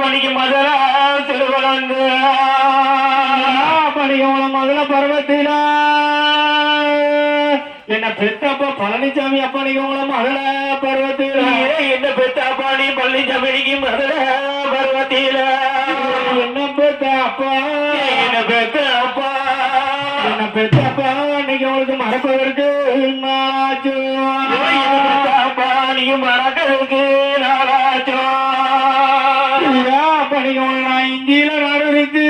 பணிக்கு மதுர திருவலங்கு பணியோட முதல பருவத்தில என்ன பெத்தப்ப பழனிசாமி அப்பனிக்கோங்கள மகள பருவத்தில என்ன பெத்தாப்பா நீ பழனிசாமிக்கு மதுர பருவத்தில என்ன பெத்தப்பா என்ன பெத்தாப்பா என்ன பெத்தப்பா இன்னைக்கு உங்களுக்கு மறப்பதற்கு நாளாச்சு நீ மறக்கிறதுக்கு நாளாச்சோ பணியோட நான் இந்தியில நாடுவித்து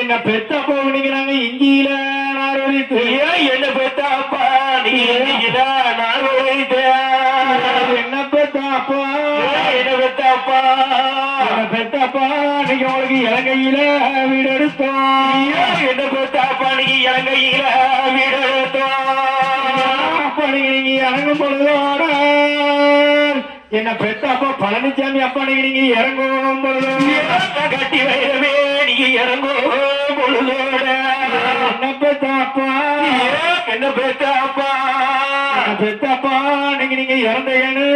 என்ன பெத்தப்பா இன்னைக்கு நாங்க இந்தியில நாடுவித்து என்ன பெத்தாப்பா நீ நான் என்ன பெத்தப்பா என்ன பெத்தாப்பா என்ன பெத்தப்பா இன்னைக்கு உங்களுக்கு இலங்கையில வீடு எடுத்தோம் என்ன பெத்தாப்பா நீ இலங்கையில வீடு எடுத்தோம் நீங்க இறங்கும் பொழுதோட என்ன பெத்தப்பா பழனிசாமி அப்பா நீங்க இறங்கும் பொழுது கட்டி வைரவே நீங்க இறங்கும் பொழுதோட என்ன பெத்தப்பா என்ன பெத்தாப்பா பெத்தப்பா நீங்க இறந்தேன்னு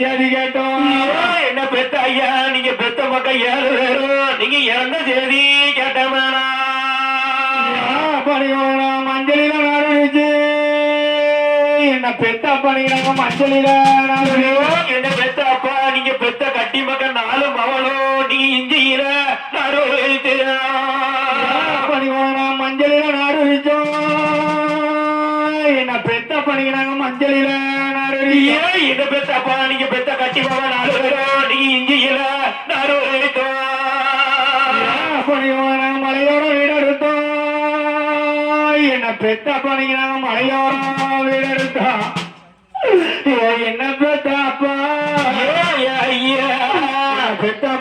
செய்தி கேட்டோம் என்ன பெத்த ஐயா நீங்க பெத்த மக்கள் 7 பேரும் நீங்க இறந்த செய்தி கேட்ட வேணாம் மஞ்சளில நாடுச்சு என்ன பெத்தப்பா நீங்க மஞ்சளில நாடு என்ன பெத்தாப்பா நீங்க பெத்த கட்டி மக்கள் 4 மவளும் நீ இஞ்சியில நாடு மஞ்சளில நாடு வச்சோம் என்ன பெத்த பண்ணிக்கிறாங்க மஞ்சளில நாடு என்ன பெத்தாப்பா நீங்க பெத்த கட்டி மகன் 4 பேரும் நீ இஞ்சியில நாடு மலையோர வீடு எடுத்தோம் என்ன பெத்த பண்ணிக்கிறாங்க மலையோர வீடு எடுத்தோம் என்ன பெத்த அப்பா ஐயா பெத்த